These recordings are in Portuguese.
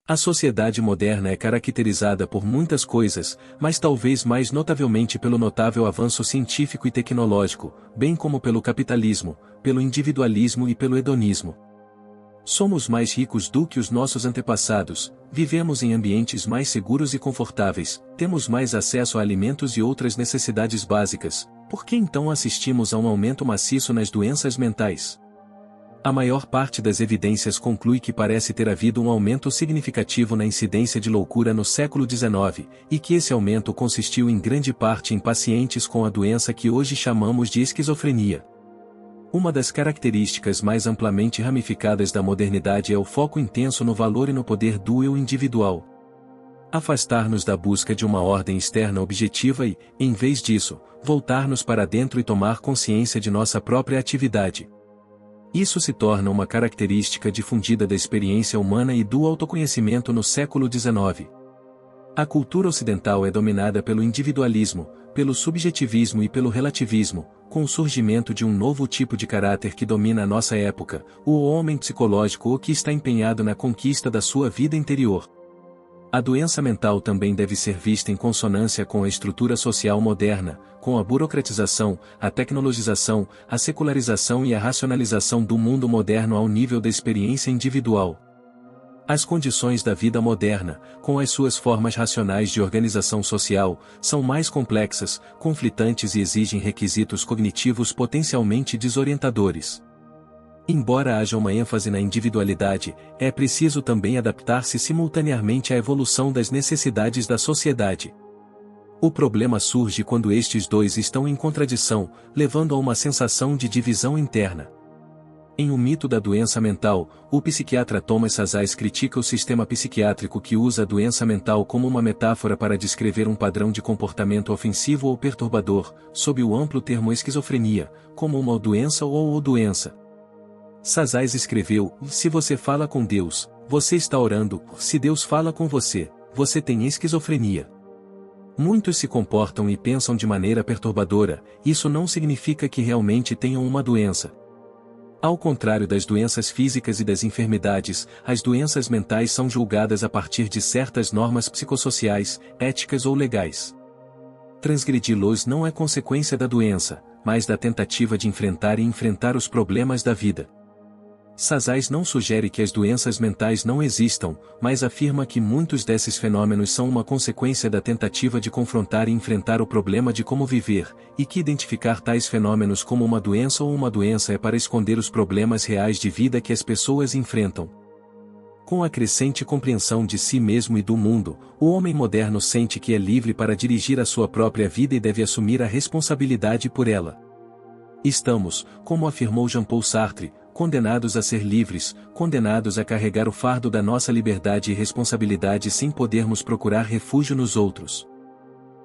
A sociedade moderna é caracterizada por muitas coisas, mas talvez mais notavelmente pelo notável avanço científico e tecnológico, bem como pelo capitalismo, pelo individualismo e pelo hedonismo. Somos mais ricos do que os nossos antepassados, vivemos em ambientes mais seguros e confortáveis, temos mais acesso a alimentos e outras necessidades básicas. Por que então assistimos a um aumento maciço nas doenças mentais? A maior parte das evidências conclui que parece ter havido um aumento significativo na incidência de loucura no século XIX, e que esse aumento consistiu em grande parte em pacientes com a doença que hoje chamamos de esquizofrenia. Uma das características mais amplamente ramificadas da modernidade é o foco intenso no valor e no poder do eu individual. Afastar-nos da busca de uma ordem externa objetiva e, em vez disso, voltar-nos para dentro e tomar consciência de nossa própria atividade. Isso se torna uma característica difundida da experiência humana e do autoconhecimento no século XIX. A cultura ocidental é dominada pelo individualismo, pelo subjetivismo e pelo relativismo, com o surgimento de um novo tipo de caráter que domina a nossa época, o homem psicológico ou que está empenhado na conquista da sua vida interior. A doença mental também deve ser vista em consonância com a estrutura social moderna, com a burocratização, a tecnologização, a secularização e a racionalização do mundo moderno ao nível da experiência individual. As condições da vida moderna, com as suas formas racionais de organização social, são mais complexas, conflitantes e exigem requisitos cognitivos potencialmente desorientadores. Embora haja uma ênfase na individualidade, é preciso também adaptar-se simultaneamente à evolução das necessidades da sociedade. O problema surge quando estes dois estão em contradição, levando a uma sensação de divisão interna. Em O Mito da Doença Mental, o psiquiatra Thomas Szasz critica o sistema psiquiátrico que usa a doença mental como uma metáfora para descrever um padrão de comportamento ofensivo ou perturbador, sob o amplo termo esquizofrenia, como uma doença ou doença. Szasz escreveu: se você fala com Deus, você está orando; se Deus fala com você, você tem esquizofrenia. Muitos se comportam e pensam de maneira perturbadora, isso não significa que realmente tenham uma doença. Ao contrário das doenças físicas e das enfermidades, as doenças mentais são julgadas a partir de certas normas psicossociais, éticas ou legais. Transgredi-los não é consequência da doença, mas da tentativa de enfrentar os problemas da vida. Szasz não sugere que as doenças mentais não existam, mas afirma que muitos desses fenômenos são uma consequência da tentativa de confrontar e enfrentar o problema de como viver, e que identificar tais fenômenos como uma doença ou uma doença é para esconder os problemas reais de vida que as pessoas enfrentam. Com a crescente compreensão de si mesmo e do mundo, o homem moderno sente que é livre para dirigir a sua própria vida e deve assumir a responsabilidade por ela. Estamos, como afirmou Jean-Paul Sartre, condenados a ser livres, condenados a carregar o fardo da nossa liberdade e responsabilidade sem podermos procurar refúgio nos outros.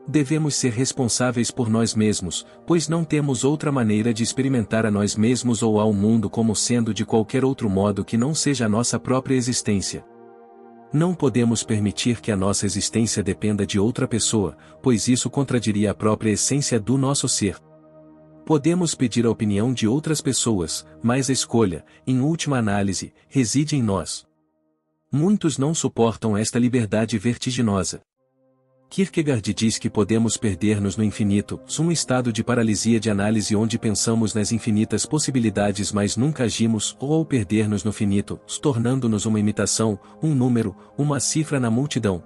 Devemos ser responsáveis por nós mesmos, pois não temos outra maneira de experimentar a nós mesmos ou ao mundo como sendo de qualquer outro modo que não seja a nossa própria existência. Não podemos permitir que a nossa existência dependa de outra pessoa, pois isso contradiria a própria essência do nosso ser. Podemos pedir a opinião de outras pessoas, mas a escolha, em última análise, reside em nós. Muitos não suportam esta liberdade vertiginosa. Kierkegaard diz que podemos perder-nos no infinito, um estado de paralisia de análise onde pensamos nas infinitas possibilidades mas nunca agimos, ou perder-nos no finito, tornando-nos uma imitação, um número, uma cifra na multidão.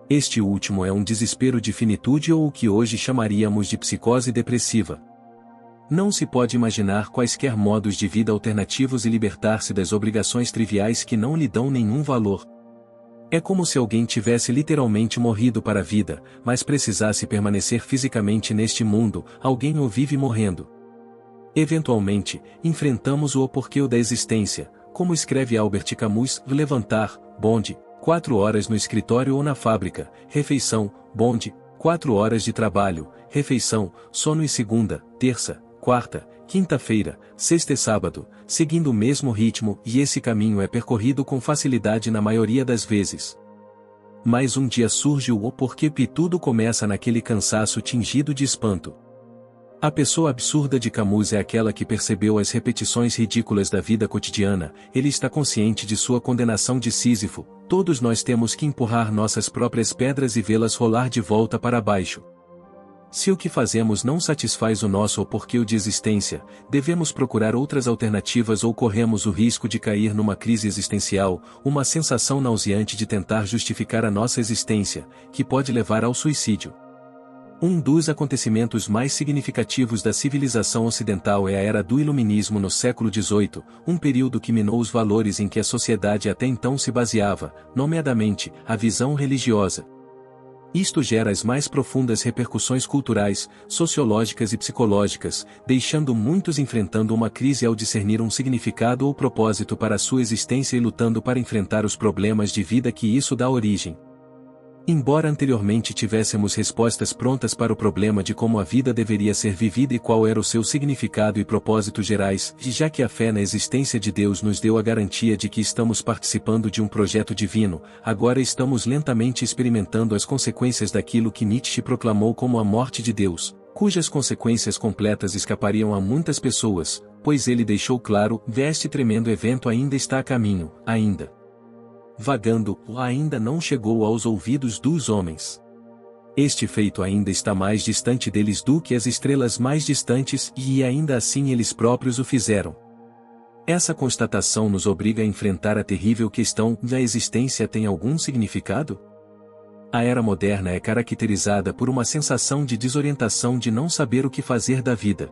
Este último é um desespero de finitude ou o que hoje chamaríamos de psicose depressiva. Não se pode imaginar quaisquer modos de vida alternativos e libertar-se das obrigações triviais que não lhe dão nenhum valor. É como se alguém tivesse literalmente morrido para a vida, mas precisasse permanecer fisicamente neste mundo, alguém o vive morrendo. Eventualmente, enfrentamos o porquê da existência, como escreve Albert Camus: levantar, bonde, 4 horas no escritório ou na fábrica, refeição, bonde, 4 horas de trabalho, refeição, sono e segunda, terça, quarta, quinta-feira, sexta e sábado, seguindo o mesmo ritmo, e esse caminho é percorrido com facilidade na maioria das vezes. Mas um dia surge o porquê e tudo começa naquele cansaço tingido de espanto. A pessoa absurda de Camus é aquela que percebeu as repetições ridículas da vida cotidiana, ele está consciente de sua condenação de Sísifo, Todos nós temos que empurrar nossas próprias pedras e vê-las rolar de volta para baixo. Se o que fazemos não satisfaz o nosso ou porquê de existência, devemos procurar outras alternativas ou corremos o risco de cair numa crise existencial, uma sensação nauseante de tentar justificar a nossa existência, que pode levar ao suicídio. Um dos acontecimentos mais significativos da civilização ocidental é a Era do Iluminismo no século XVIII, um período que minou os valores em que a sociedade até então se baseava, nomeadamente, a visão religiosa. Isto gera as mais profundas repercussões culturais, sociológicas e psicológicas, deixando muitos enfrentando uma crise ao discernir um significado ou propósito para a sua existência e lutando para enfrentar os problemas de vida que isso dá origem. Embora anteriormente tivéssemos respostas prontas para o problema de como a vida deveria ser vivida e qual era o seu significado e propósito gerais, e já que a fé na existência de Deus nos deu a garantia de que estamos participando de um projeto divino, agora estamos lentamente experimentando as consequências daquilo que Nietzsche proclamou como a morte de Deus, cujas consequências completas escapariam a muitas pessoas, pois ele deixou claro, este tremendo evento ainda está a caminho, ainda vagando, ainda não chegou aos ouvidos dos homens. Este feito ainda está mais distante deles do que as estrelas mais distantes, e ainda assim eles próprios o fizeram. Essa constatação nos obriga a enfrentar a terrível questão: a existência tem algum significado? A era moderna é caracterizada por uma sensação de desorientação de não saber o que fazer da vida.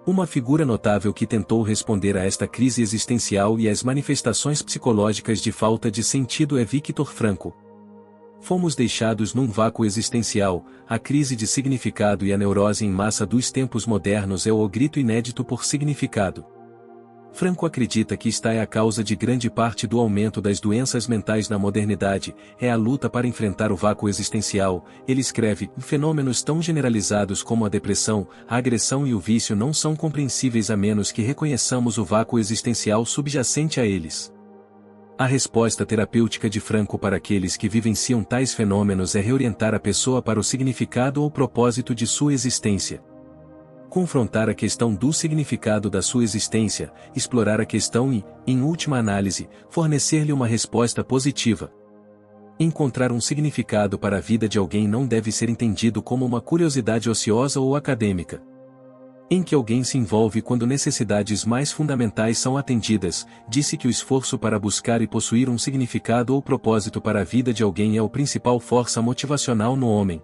Uma figura notável que tentou responder a esta crise existencial e às manifestações psicológicas de falta de sentido é Viktor Frankl. Fomos deixados num vácuo existencial, a crise de significado e a neurose em massa dos tempos modernos é o grito inédito por significado. Frankl acredita que esta é a causa de grande parte do aumento das doenças mentais na modernidade, é a luta para enfrentar o vácuo existencial. Ele escreve: fenômenos tão generalizados como a depressão, a agressão e o vício não são compreensíveis a menos que reconheçamos o vácuo existencial subjacente a eles. A resposta terapêutica de Frankl para aqueles que vivenciam tais fenômenos é reorientar a pessoa para o significado ou propósito de sua existência. Confrontar a questão do significado da sua existência, explorar a questão e, em última análise, fornecer-lhe uma resposta positiva. Encontrar um significado para a vida de alguém não deve ser entendido como uma curiosidade ociosa ou acadêmica, em que alguém se envolve quando necessidades mais fundamentais são atendidas. Disse que o esforço para buscar e possuir um significado ou propósito para a vida de alguém é a principal força motivacional no homem.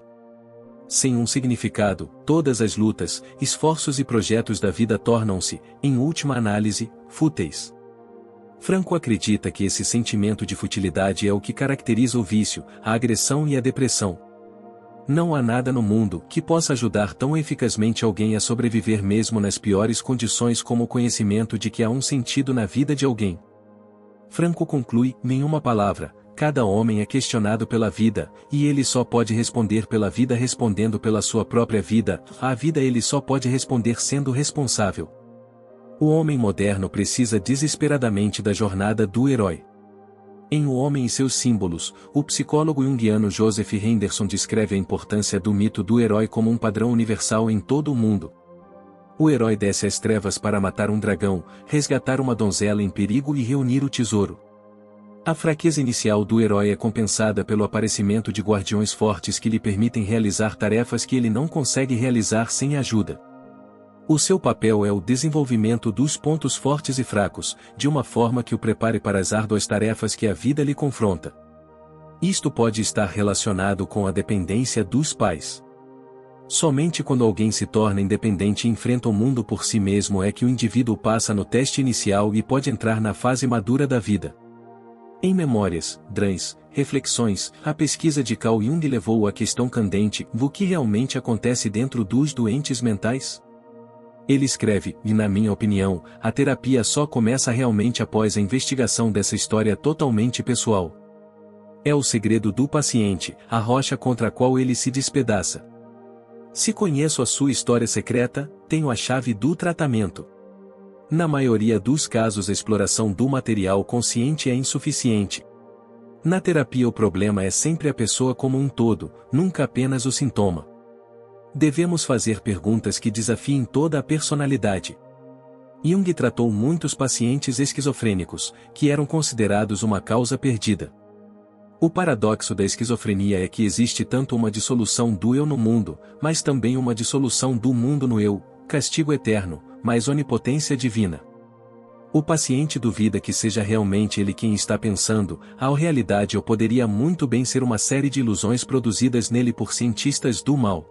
Sem um significado, todas as lutas, esforços e projetos da vida tornam-se, em última análise, fúteis. Frankl acredita que esse sentimento de futilidade é o que caracteriza o vício, a agressão e a depressão. Não há nada no mundo que possa ajudar tão eficazmente alguém a sobreviver mesmo nas piores condições como o conhecimento de que há um sentido na vida de alguém. Frankl conclui: nenhuma palavra. Cada homem é questionado pela vida, e ele só pode responder pela vida respondendo pela sua própria vida. A vida ele só pode responder sendo responsável. O homem moderno precisa desesperadamente da jornada do herói. Em O Homem e Seus Símbolos, o psicólogo junguiano Joseph Henderson descreve a importância do mito do herói como um padrão universal em todo o mundo. O herói desce às trevas para matar um dragão, resgatar uma donzela em perigo e reunir o tesouro. A fraqueza inicial do herói é compensada pelo aparecimento de guardiões fortes que lhe permitem realizar tarefas que ele não consegue realizar sem ajuda. O seu papel é o desenvolvimento dos pontos fortes e fracos, de uma forma que o prepare para as árduas tarefas que a vida lhe confronta. Isto pode estar relacionado com a dependência dos pais. Somente quando alguém se torna independente e enfrenta o mundo por si mesmo é que o indivíduo passa no teste inicial e pode entrar na fase madura da vida. Em Memórias, Drãs, Reflexões, a pesquisa de Carl Jung levou à questão candente: o que realmente acontece dentro dos doentes mentais? Ele escreve: e na minha opinião, a terapia só começa realmente após a investigação dessa história totalmente pessoal. É o segredo do paciente, a rocha contra a qual ele se despedaça. Se conheço a sua história secreta, tenho a chave do tratamento. Na maioria dos casos a exploração do material consciente é insuficiente. Na terapia o problema é sempre a pessoa como um todo, nunca apenas o sintoma. Devemos fazer perguntas que desafiem toda a personalidade. Jung tratou muitos pacientes esquizofrênicos, que eram considerados uma causa perdida. O paradoxo da esquizofrenia é que existe tanto uma dissolução do eu no mundo, mas também uma dissolução do mundo no eu, castigo eterno, mas onipotência divina. O paciente duvida que seja realmente ele quem está pensando, a realidade ou poderia muito bem ser uma série de ilusões produzidas nele por cientistas do mal.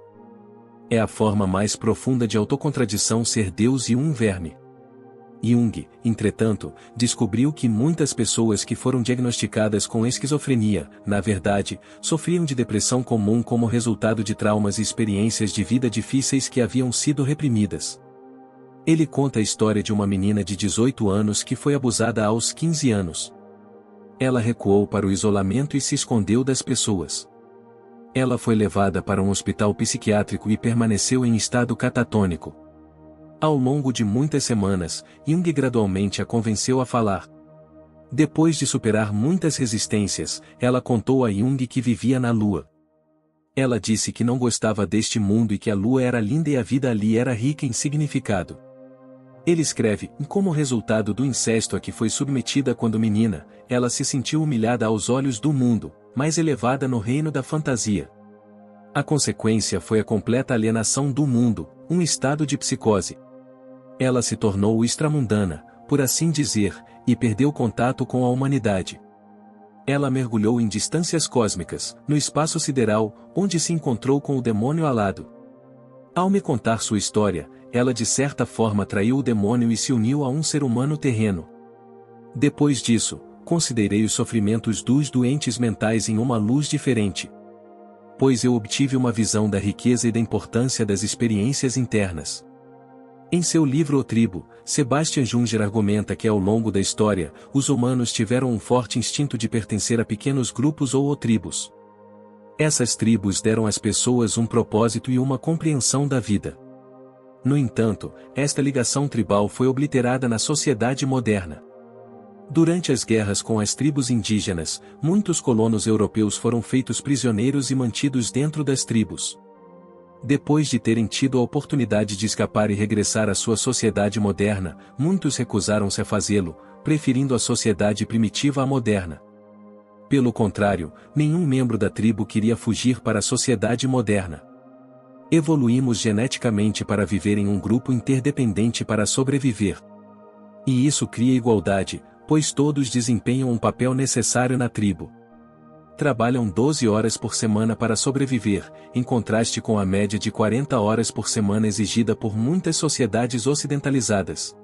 É a forma mais profunda de autocontradição ser Deus e um verme. Jung, entretanto, descobriu que muitas pessoas que foram diagnosticadas com esquizofrenia, na verdade, sofriam de depressão comum como resultado de traumas e experiências de vida difíceis que haviam sido reprimidas. Ele conta a história de uma menina de 18 anos que foi abusada aos 15 anos. Ela recuou para o isolamento e se escondeu das pessoas. Ela foi levada para um hospital psiquiátrico e permaneceu em estado catatônico. Ao longo de muitas semanas, Jung gradualmente a convenceu a falar. Depois de superar muitas resistências, ela contou a Jung que vivia na Lua. Ela disse que não gostava deste mundo e que a Lua era linda e a vida ali era rica em significado. Ele escreve, como resultado do incesto a que foi submetida quando menina, ela se sentiu humilhada aos olhos do mundo, mas elevada no reino da fantasia. A consequência foi a completa alienação do mundo, um estado de psicose. Ela se tornou extramundana, por assim dizer, e perdeu contato com a humanidade. Ela mergulhou em distâncias cósmicas, no espaço sideral, onde se encontrou com o demônio alado. Ao me contar sua história, ela de certa forma traiu o demônio e se uniu a um ser humano terreno. Depois disso, considerei os sofrimentos dos doentes mentais em uma luz diferente. Pois eu obtive uma visão da riqueza e da importância das experiências internas. Em seu livro O Tribo, Sebastian Junger argumenta que ao longo da história, os humanos tiveram um forte instinto de pertencer a pequenos grupos ou tribos. Essas tribos deram às pessoas um propósito e uma compreensão da vida. No entanto, esta ligação tribal foi obliterada na sociedade moderna. Durante as guerras com as tribos indígenas, muitos colonos europeus foram feitos prisioneiros e mantidos dentro das tribos. Depois de terem tido a oportunidade de escapar e regressar à sua sociedade moderna, muitos recusaram-se a fazê-lo, preferindo a sociedade primitiva à moderna. Pelo contrário, nenhum membro da tribo queria fugir para a sociedade moderna. Evoluímos geneticamente para viver em um grupo interdependente para sobreviver. E isso cria igualdade, pois todos desempenham um papel necessário na tribo. Trabalham 12 horas por semana para sobreviver, em contraste com a média de 40 horas por semana exigida por muitas sociedades ocidentalizadas.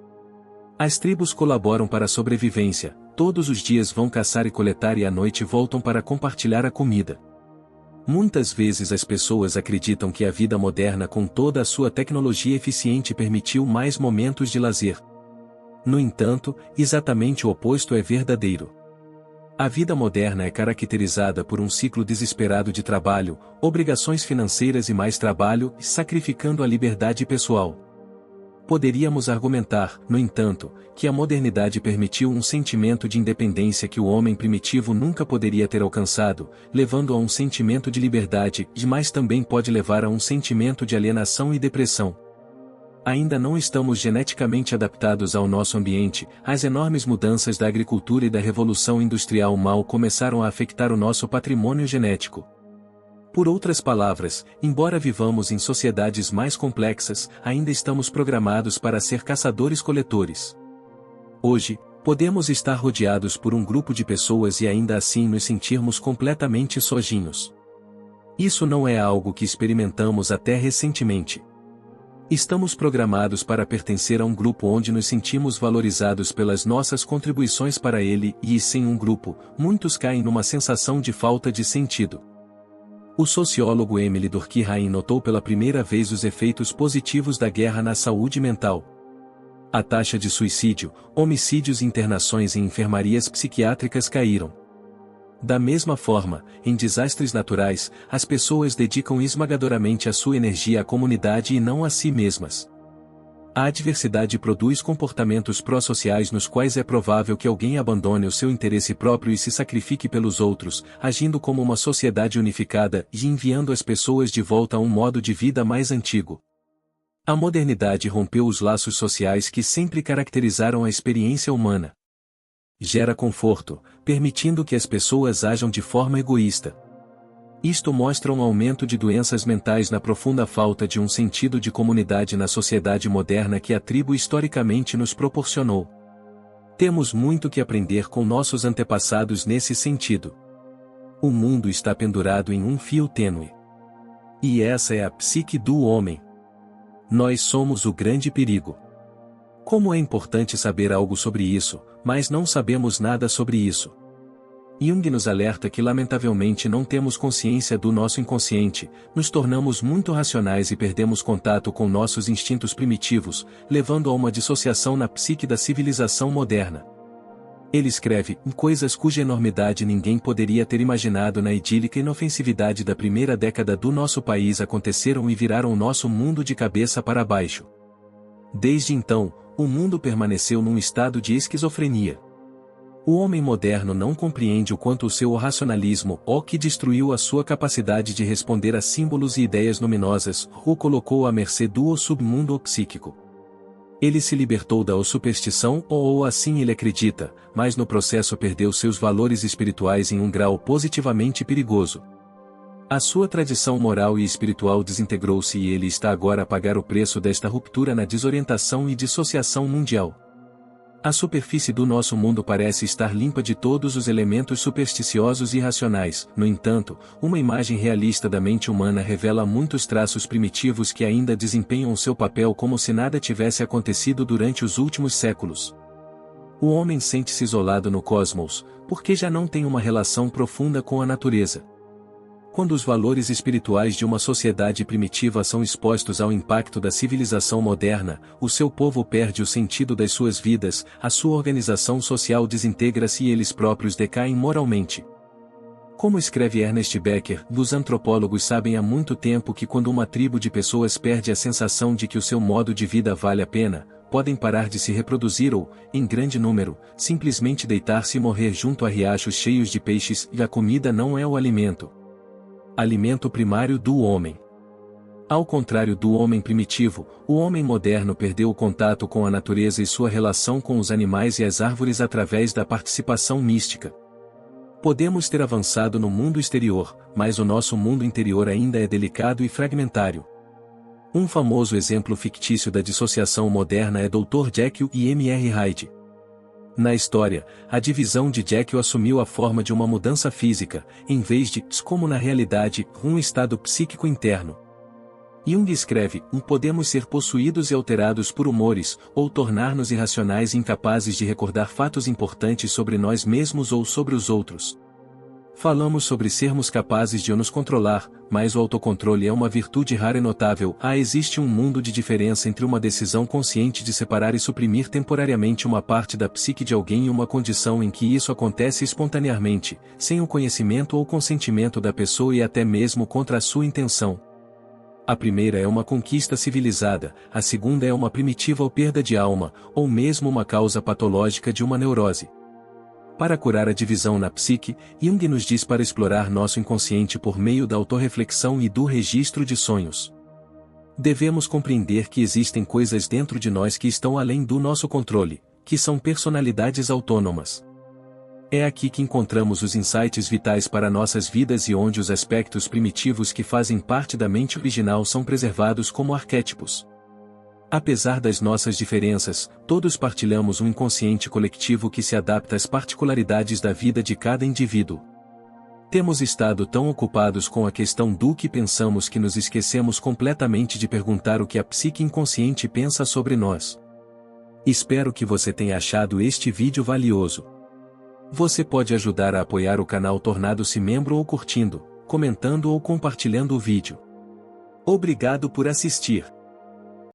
As tribos colaboram para a sobrevivência, todos os dias vão caçar e coletar e à noite voltam para compartilhar a comida. Muitas vezes as pessoas acreditam que a vida moderna com toda a sua tecnologia eficiente permitiu mais momentos de lazer. No entanto, exatamente o oposto é verdadeiro. A vida moderna é caracterizada por um ciclo desesperado de trabalho, obrigações financeiras e mais trabalho, sacrificando a liberdade pessoal. Poderíamos argumentar, no entanto, que a modernidade permitiu um sentimento de independência que o homem primitivo nunca poderia ter alcançado, levando a um sentimento de liberdade, mas também pode levar a um sentimento de alienação e depressão. Ainda não estamos geneticamente adaptados ao nosso ambiente, as enormes mudanças da agricultura e da revolução industrial mal começaram a afetar o nosso patrimônio genético. Por outras palavras, embora vivamos em sociedades mais complexas, ainda estamos programados para ser caçadores-coletores. Hoje, podemos estar rodeados por um grupo de pessoas e ainda assim nos sentirmos completamente sozinhos. Isso não é algo que experimentamos até recentemente. Estamos programados para pertencer a um grupo onde nos sentimos valorizados pelas nossas contribuições para ele e, sem um grupo, muitos caem numa sensação de falta de sentido. O sociólogo Emile Durkheim notou pela primeira vez os efeitos positivos da guerra na saúde mental. A taxa de suicídio, homicídios e internações em enfermarias psiquiátricas caíram. Da mesma forma, em desastres naturais, as pessoas dedicam esmagadoramente a sua energia à comunidade e não a si mesmas. A adversidade produz comportamentos pró-sociais nos quais é provável que alguém abandone o seu interesse próprio e se sacrifique pelos outros, agindo como uma sociedade unificada e enviando as pessoas de volta a um modo de vida mais antigo. A modernidade rompeu os laços sociais que sempre caracterizaram a experiência humana. Gera conforto, permitindo que as pessoas ajam de forma egoísta. Isto mostra um aumento de doenças mentais na profunda falta de um sentido de comunidade na sociedade moderna que a tribo historicamente nos proporcionou. Temos muito que aprender com nossos antepassados nesse sentido. O mundo está pendurado em um fio tênue. E essa é a psique do homem. Nós somos o grande perigo. Como é importante saber algo sobre isso, mas não sabemos nada sobre isso. Jung nos alerta que lamentavelmente não temos consciência do nosso inconsciente, nos tornamos muito racionais e perdemos contato com nossos instintos primitivos, levando a uma dissociação na psique da civilização moderna. Ele escreve, em coisas cuja enormidade ninguém poderia ter imaginado na idílica inofensividade da primeira década do nosso país aconteceram e viraram o nosso mundo de cabeça para baixo. Desde então, o mundo permaneceu num estado de esquizofrenia. O homem moderno não compreende o quanto o seu racionalismo, que destruiu a sua capacidade de responder a símbolos e ideias luminosas, o colocou à mercê do submundo psíquico. Ele se libertou da superstição ou assim ele acredita, mas no processo perdeu seus valores espirituais em um grau positivamente perigoso. A sua tradição moral e espiritual desintegrou-se e ele está agora a pagar o preço desta ruptura na desorientação e dissociação mundial. A superfície do nosso mundo parece estar limpa de todos os elementos supersticiosos e irracionais, no entanto, uma imagem realista da mente humana revela muitos traços primitivos que ainda desempenham seu papel como se nada tivesse acontecido durante os últimos séculos. O homem sente-se isolado no cosmos, porque já não tem uma relação profunda com a natureza. Quando os valores espirituais de uma sociedade primitiva são expostos ao impacto da civilização moderna, o seu povo perde o sentido das suas vidas, a sua organização social desintegra-se e eles próprios decaem moralmente. Como escreve Ernest Becker, os antropólogos sabem há muito tempo que quando uma tribo de pessoas perde a sensação de que o seu modo de vida vale a pena, podem parar de se reproduzir ou, em grande número, simplesmente deitar-se e morrer junto a riachos cheios de peixes, e a comida não é o alimento. Alimento primário do homem. Ao contrário do homem primitivo, o homem moderno perdeu o contato com a natureza e sua relação com os animais e as árvores através da participação mística. Podemos ter avançado no mundo exterior, mas o nosso mundo interior ainda é delicado e fragmentário. Um famoso exemplo fictício da dissociação moderna é Dr. Jekyll e Mr. Hyde. Na história, a divisão de Jekyll assumiu a forma de uma mudança física, em vez de, como na realidade, um estado psíquico interno. Jung escreve, podemos ser possuídos e alterados por humores, ou tornar-nos irracionais e incapazes de recordar fatos importantes sobre nós mesmos ou sobre os outros. Falamos sobre sermos capazes de nos controlar, mas o autocontrole é uma virtude rara e notável. Existe um mundo de diferença entre uma decisão consciente de separar e suprimir temporariamente uma parte da psique de alguém e uma condição em que isso acontece espontaneamente, sem o conhecimento ou consentimento da pessoa e até mesmo contra a sua intenção. A primeira é uma conquista civilizada, a segunda é uma primitiva ou perda de alma, ou mesmo uma causa patológica de uma neurose. Para curar a divisão na psique, Jung nos diz para explorar nosso inconsciente por meio da autorreflexão e do registro de sonhos. Devemos compreender que existem coisas dentro de nós que estão além do nosso controle, que são personalidades autônomas. É aqui que encontramos os insights vitais para nossas vidas e onde os aspectos primitivos que fazem parte da mente original são preservados como arquétipos. Apesar das nossas diferenças, todos partilhamos um inconsciente coletivo que se adapta às particularidades da vida de cada indivíduo. Temos estado tão ocupados com a questão do que pensamos que nos esquecemos completamente de perguntar o que a psique inconsciente pensa sobre nós. Espero que você tenha achado este vídeo valioso. Você pode ajudar a apoiar o canal tornando-se membro ou curtindo, comentando ou compartilhando o vídeo. Obrigado por assistir.